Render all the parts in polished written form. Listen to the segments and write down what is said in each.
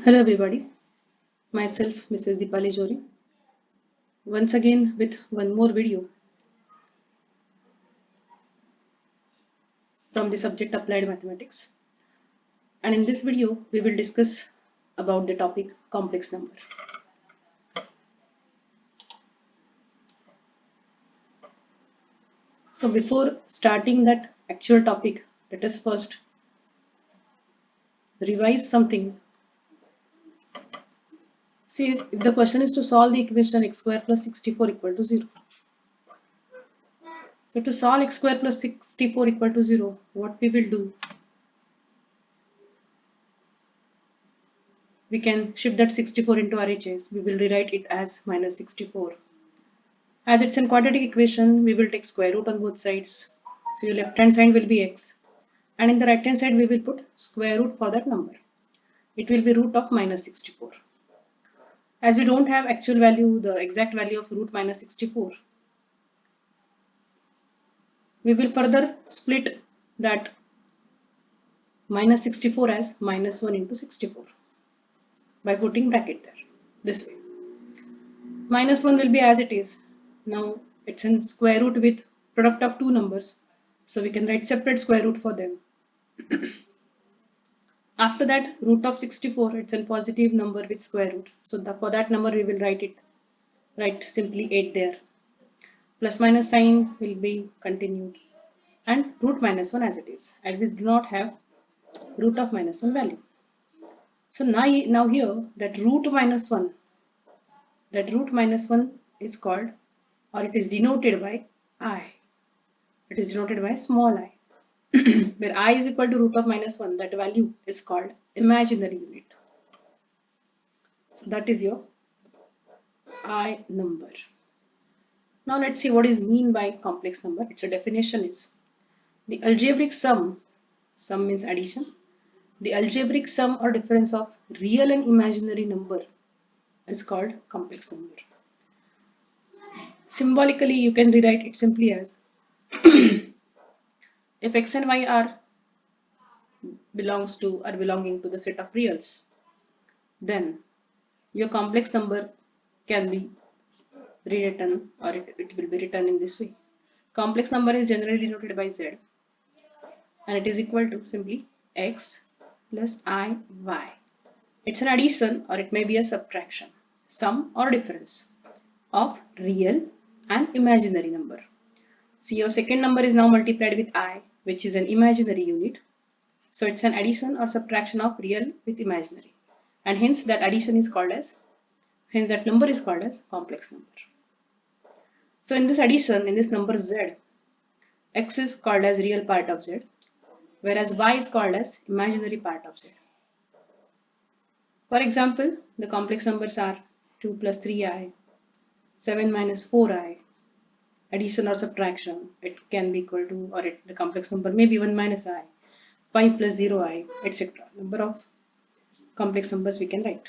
Hello everybody, myself Mrs. Deepali Jori, once again with one more video from the subject Applied Mathematics, and in this video we will discuss about the topic complex number. So before starting that actual topic, let us first revise something. See, if the question is to solve the equation x square plus 64 equal to 0. So to solve x square plus 64 equal to 0, what we will do? We can shift that 64 into RHS. We will rewrite it as minus 64. As it's a quadratic equation, we will take square root on both sides. So your left hand side will be x. And in the right hand side, we will put square root for that number. It will be root of minus 64. As we don't have actual value, the exact value of root minus 64, we will further split that minus 64 as minus 1 into 64 by putting bracket there, this way. Minus 1 will be as it is. Now it's in square root with product of two numbers. So we can write separate square root for them. After that, root of 64, it's a positive number with square root. So for that number we will write simply 8 there. Plus minus sign will be continued. And root minus 1 as it is. And we do not have root of minus 1 value. So now here that root minus 1 is called, or it is denoted by I. It is denoted by small I. Where I is equal to root of minus 1, that value is called imaginary unit. So that is your I number. Now let's see what is mean by complex number. Its a definition is the algebraic sum means addition. The algebraic sum or difference of real and imaginary number is called complex number. Symbolically, you can rewrite it simply as if x and y are belonging to the set of reals, then your complex number can be rewritten, or it will be written in this way. Complex number is generally denoted by z, and it is equal to simply x plus I y. It's an addition, or it may be a subtraction, sum or difference of real and imaginary number. See, your second number is now multiplied with I, which is an imaginary unit. So it's an addition or subtraction of real with imaginary. And hence that addition is called as, hence that number is called as complex number. So in this addition, in this number z, x is called as real part of z, whereas y is called as imaginary part of z. For example, the complex numbers are 2 plus 3i, 7 minus 4i, addition or subtraction, it can be equal to, or the complex number may be 1 minus I, 5 plus 0i, etc. Number of complex numbers we can write.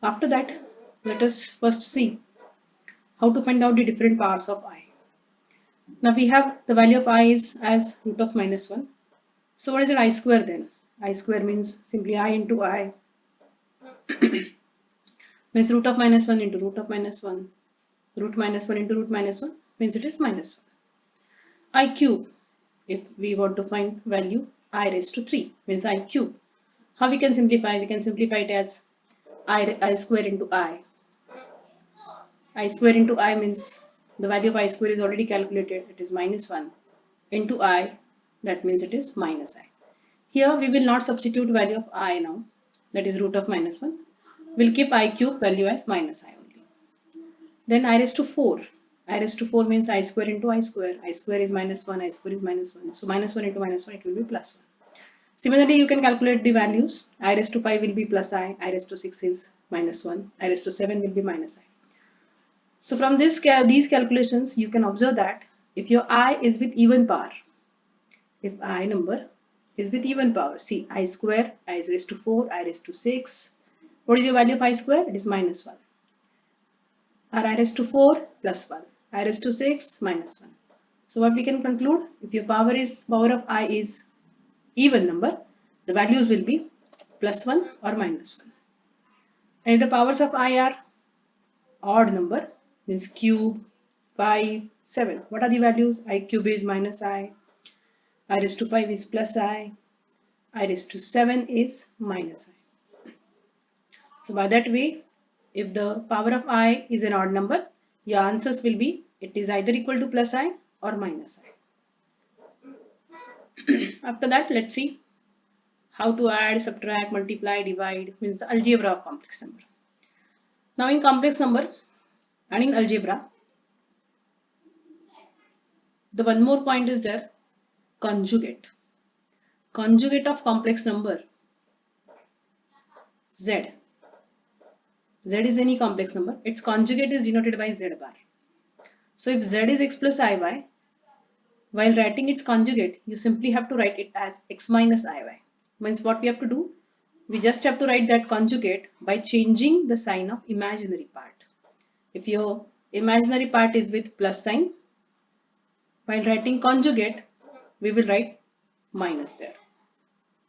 After that, let us first see how to find out the different powers of I. Now we have the value of I is as root of minus 1. So what is it I square then? I square means simply I into I. Means root of minus 1 into root of minus 1. Root minus 1 into root minus 1 means it is minus 1. I cube, if we want to find value I raised to 3 means I cube. How we can simplify? We can simplify it as I square into I. I square into I means the value of I square is already calculated. It is minus 1 into I. That means it is minus I. Here we will not substitute value of I now. That is root of minus 1. We'll keep I cube value as minus I only. Then I raised to 4. I raised to 4 means I square into I square. I square is minus 1. I square is minus 1. So minus 1 into minus 1 it will be plus 1. Similarly, you can calculate the values. I raised to 5 will be plus I raised to 6 is minus 1. I raised to 7 will be minus I. So from these calculations, you can observe that if your I is with even power, if I number is with even power, see I square, I raised to 4, I raised to 6. What is your value of I square? It is minus 1. Or I raised to 4 plus 1. I raised to 6 minus 1. So what we can conclude, if your power of I is even number, the values will be +1 or -1. And if the powers of I are odd number, means cube, 5, 7. What are the values? I cube is -I raised to 5 is +I raised to 7 is -I. So by that way, if the power of I is an odd number, your answers will be, it is either equal to +I or -I. After that, let's see how to add, subtract, multiply, divide, means the algebra of complex number. Now in complex number and in algebra, the one more point is there, conjugate. Conjugate of complex number z. Z is any complex number. Its conjugate is denoted by z bar. So if z is x plus iy, while writing its conjugate, you simply have to write it as x minus iy. Means what we have to do? We just have to write that conjugate by changing the sign of imaginary part. If your imaginary part is with plus sign, while writing conjugate, we will write minus there.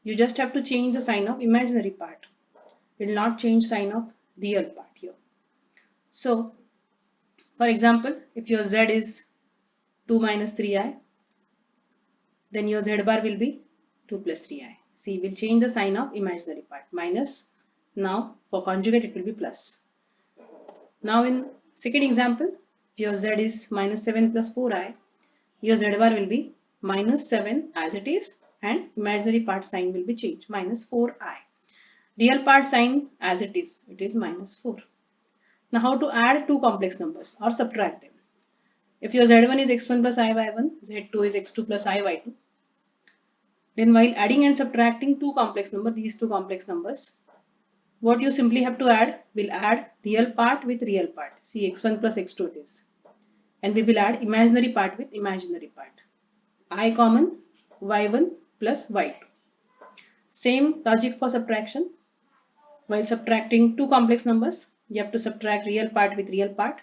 You just have to change the sign of imaginary part. Will not change sign of real part here. So, for example, if your z is 2 minus 3i, then your z bar will be 2 plus 3i. See, we'll change the sign of imaginary part. Minus. Now, for conjugate, it will be plus. Now, in second example, if your z is minus 7 plus 4i, your z bar will be minus 7 as it is, and imaginary part sign will be changed, minus 4i. Real part sign as it is minus 4. Now how to add two complex numbers or subtract them? If your z1 is x1 plus iy1, z2 is x2 plus iy2, then while adding and subtracting two complex numbers, these two complex numbers, what you simply have to add, we'll add real part with real part. See, x1 plus x2 it is. And we will add imaginary part with imaginary part. I common, y1 plus y2. Same logic for subtraction. While subtracting two complex numbers, you have to subtract real part with real part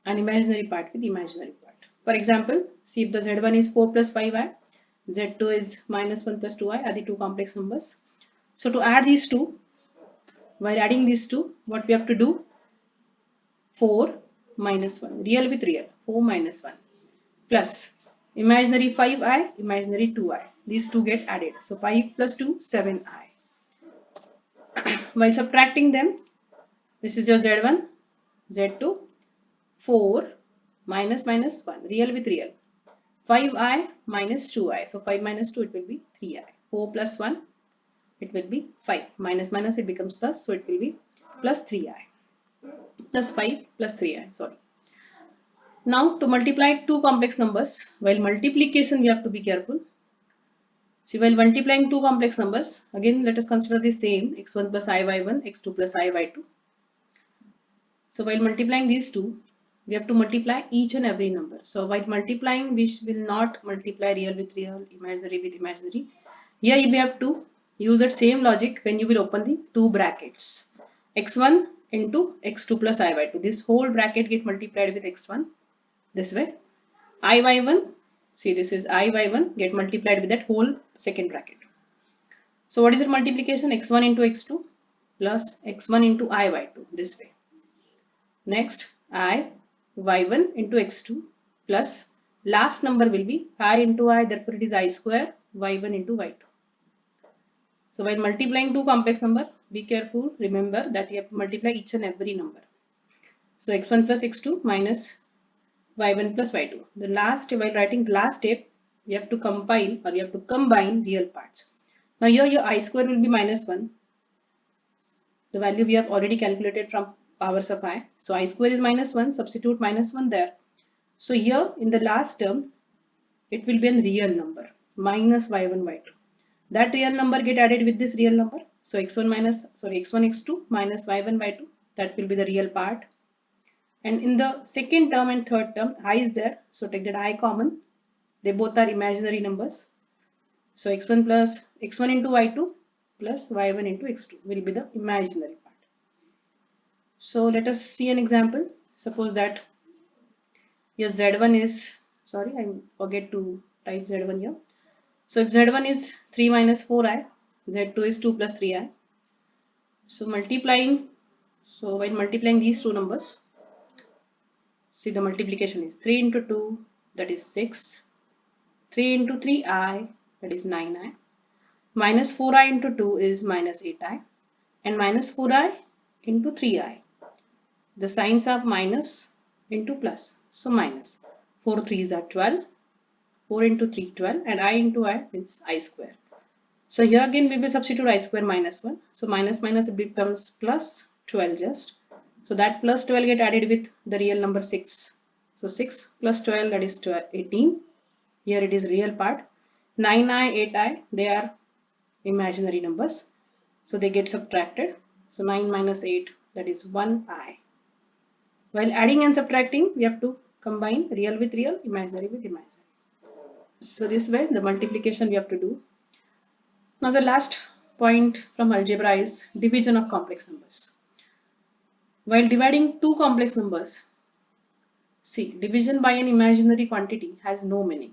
and imaginary part with imaginary part. For example, see if the z1 is 4 plus 5i, z2 is minus 1 plus 2i are the two complex numbers. So to add these two, while adding these two, what we have to do? 4 minus 1, real with real, 4 minus 1 plus imaginary 5i, imaginary 2i. These two get added. So 5 plus 2, 7i. While subtracting them, this is your z1, z2, 4 minus 1, real with real. 5i minus 2i. So 5 minus 2, it will be 3i. 4 plus 1, it will be 5. Minus minus, it becomes plus. So it will be plus 3i. Plus 5 plus 3i. Sorry. Now to multiply two complex numbers, while multiplication we have to be careful. See, while multiplying two complex numbers, again let us consider the same, x1 plus iy1, x2 plus iy2. So while multiplying these two, we have to multiply each and every number. So while multiplying, we will not multiply real with real, imaginary with imaginary. Here we have to use that same logic when you will open the two brackets. x1 into x2 plus iy2. This whole bracket get multiplied with x1 this way. iy1, see this is iy1 get multiplied with that whole second bracket. So what is the multiplication? x1 into x2 plus x1 into iy2 this way. Next, y1 into x2 plus last number will be I into I, therefore it is I square, y1 into y2. So while multiplying two complex number, be careful, remember that you have to multiply each and every number. So x1 plus x2 minus y1 plus y2. The last, while writing the last step, you have to compile or you have to combine real parts. Now here your I square will be minus 1. The value we have already calculated from powers of I. So I square is minus 1, substitute minus 1 there. So here in the last term, it will be a real number, minus y1, y2. That real number get added with this real number. So x1, x2 minus y1, y2, that will be the real part. And in the second term and third term, I is there. So take that I common. They both are imaginary numbers. So x1 into y2 plus y1 into x2 will be the imaginary part. So let us see an example. Suppose that your z1 is, sorry, I forget to type z1 here. So if z1 is 3 minus 4i, Z2 is 2 plus 3i. So while multiplying these two numbers, see the multiplication is 3 into 2, that is 6. 3 into 3i, that is 9i. Minus 4i into 2 is minus 8i. And minus 4i into 3i. The signs are minus into plus. So minus. 4 3s are 12. 4 into 3, 12. And I into I means I square. So here again we will substitute I square minus 1. So minus minus it becomes plus 12 just. So that plus 12 get added with the real number 6. So 6 plus 12, that is 12, 18. Here it is real part. 9i, 8i, they are imaginary numbers. So they get subtracted. So 9 minus 8, that is 1i. While adding and subtracting, we have to combine real with real, imaginary with imaginary. So this way the multiplication we have to do. Now the last point from algebra is division of complex numbers. While dividing two complex numbers, see, division by an imaginary quantity has no meaning.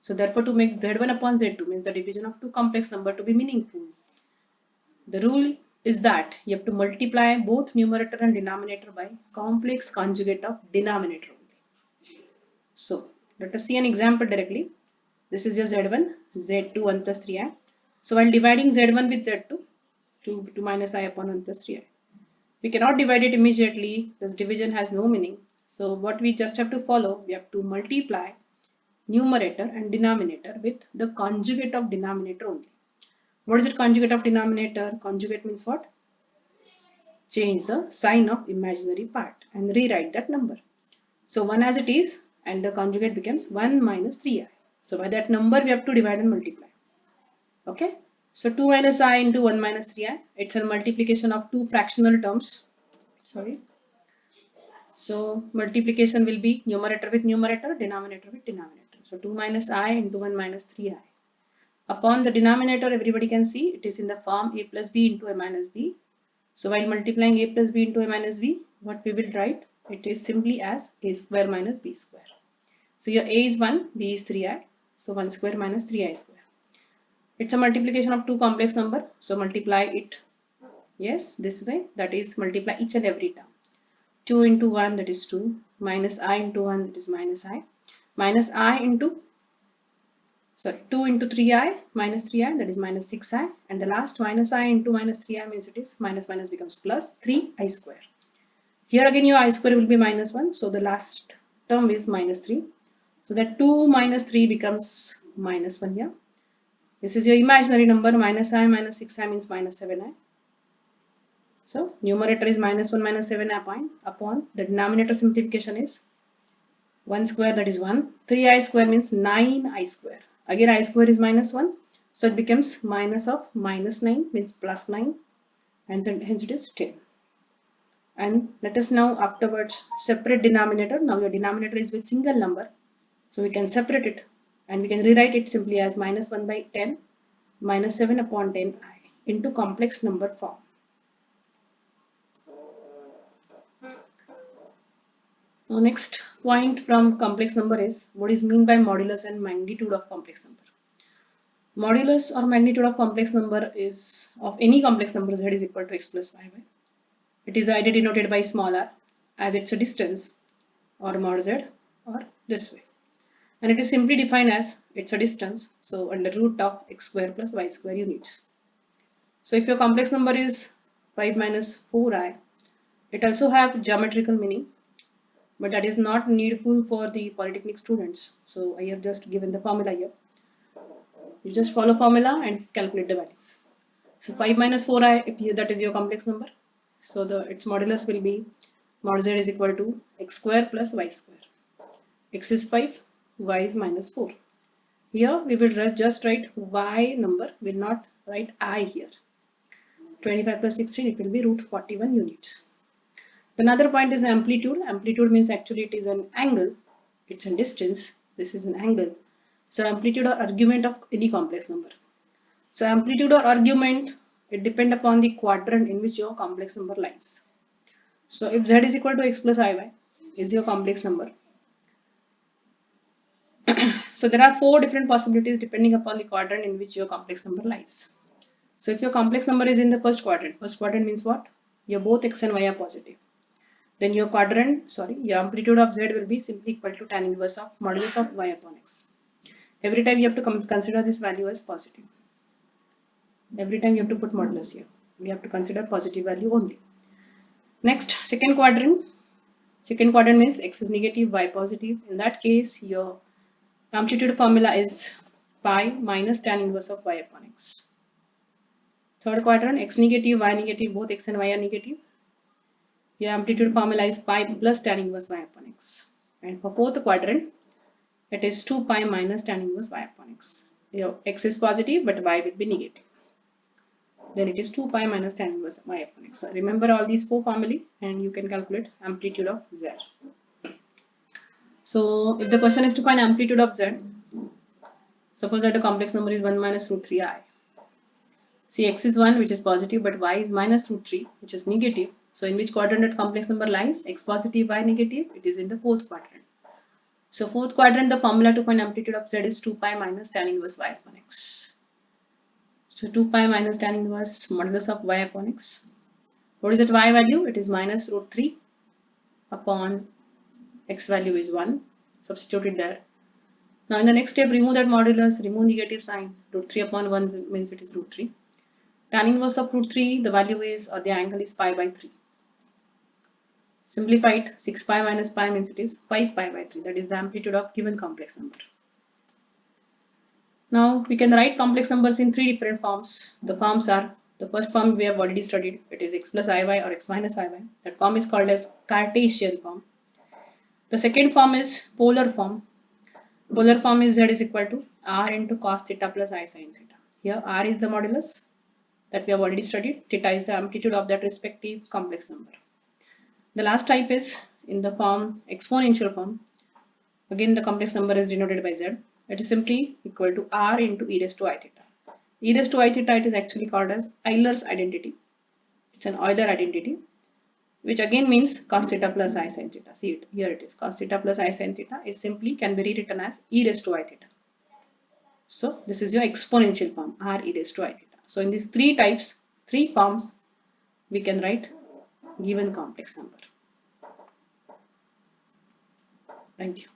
So therefore to make z1 upon z2 means the division of two complex number to be meaningful, the rule is that you have to multiply both numerator and denominator by complex conjugate of denominator only. So let us see an example directly. This is your z1, z2 1 plus 3i. So while dividing z1 with z2, 2 minus I upon 1 plus 3i. We cannot divide it immediately. This division has no meaning. So what we just have to follow, we have to multiply numerator and denominator with the conjugate of denominator only. What is it, conjugate of denominator? Conjugate means what? Change the sign of imaginary part and rewrite that number. So 1 as it is and the conjugate becomes 1 minus 3i. So by that number we have to divide and multiply. Okay. So 2 minus I into 1 minus 3i. It's a multiplication of two fractional terms. Sorry. So multiplication will be numerator with numerator, denominator with denominator. So 2 minus I into 1 minus 3i. Upon the denominator, everybody can see it is in the form a plus b into a minus b. So while multiplying a plus b into a minus b, what we will write? It is simply as a square minus b square. So your a is 1, b is 3i. So 1 square minus 3i square. It's a multiplication of two complex number. So multiply it, yes, this way. That is multiply each and every term. 2 into 1, that is 2. Minus I into 1, that is minus I. Minus I into 2 into 3i minus 3i, that is minus 6i, and the last minus I into minus 3i means it is minus minus becomes plus 3i square. Here again your I square will be minus 1, so the last term is minus 3. So that 2 minus 3 becomes minus 1 here. This is your imaginary number. Minus I minus 6i means minus 7i. So numerator is minus 1 minus 7i upon the denominator simplification is 1 square, that is 1. 3i square means 9i square. Again I square is minus 1. So it becomes minus of minus 9 means plus 9, and hence it is 10. And let us now afterwards separate denominator. Now your denominator is with single number. So we can separate it and we can rewrite it simply as minus 1 by 10 minus 7 upon 10i into complex number form. Now next point from complex number is what is mean by modulus and magnitude of complex number. Modulus or magnitude of complex number is of any complex number z is equal to x plus y. It is either denoted by small r as it's a distance or mod z or this way. And it is simply defined as it's a distance, so under root of x square plus y square units. So if your complex number is 5 minus 4i, it also have geometrical meaning, but that is not needful for the polytechnic students. So I have just given the formula here. You just follow formula and calculate the value. So 5 minus 4i, if that is your complex number, so its modulus will be mod z is equal to x square plus y square. X is 5, y is minus 4. Here we will just write y number, will not write I here. 25 plus 16, it will be root 41 units. Another point is amplitude. Amplitude means actually it is an angle. It's a distance. This is an angle. So amplitude or argument of any complex number. So amplitude or argument, it depends upon the quadrant in which your complex number lies. So if z is equal to x plus iy is your complex number. So there are 4 different possibilities depending upon the quadrant in which your complex number lies. So if your complex number is in the first quadrant means what? Your both x and y are positive. Then your your amplitude of z will be simply equal to tan inverse of modulus of y upon x. Every time you have to consider this value as positive. Every time you have to put modulus here. We have to consider positive value only. Next, second quadrant. Second quadrant means x is negative, y positive. In that case, your amplitude formula is pi minus tan inverse of y upon x. Third quadrant, x negative, y negative, both x and y are negative. Your amplitude formula is pi plus tan inverse y upon x. And for fourth quadrant, it is 2 pi minus tan inverse y upon x. Your x is positive, but y will be negative. Then it is 2 pi minus tan inverse y upon x. So remember all these four formulae and you can calculate amplitude of z. So if the question is to find amplitude of z, suppose that the complex number is 1 minus root 3i. See, x is 1 which is positive, but y is minus root 3 which is negative. So in which quadrant that complex number lies? X positive, y negative. It is in the fourth quadrant. So fourth quadrant, the formula to find amplitude of z is 2 pi minus tan inverse y upon x. So 2 pi minus tan inverse modulus of y upon x. What is that y value? It is minus root 3 upon x value is 1. Substitute it there. Now in the next step, remove that modulus, remove negative sign. Root 3 upon 1 means it is root 3. Tan inverse of root 3, the value is, or the angle is pi by 3. Simplified, 6 pi minus pi means it is 5 pi by 3. That is the amplitude of given complex number. Now we can write complex numbers in three different forms. The forms are, the first form we have already studied. It is x plus iy or x minus iy. That form is called as Cartesian form. The second form is polar form. Polar form is z is equal to r into cos theta plus I sin theta. Here r is the modulus that we have already studied. Theta is the amplitude of that respective complex number. The last type is in the form exponential form. Again, the complex number is denoted by z. It is simply equal to r into e raised to I theta. E raised to I theta, it is actually called as Euler's identity. It's an Euler identity, which again means cos theta plus I sin theta. See it, here it is. Cos theta plus I sin theta is simply can be rewritten as e raised to I theta. So this is your exponential form, r e raised to I theta. So in these three types, three forms, we can write given complex number. Thank you.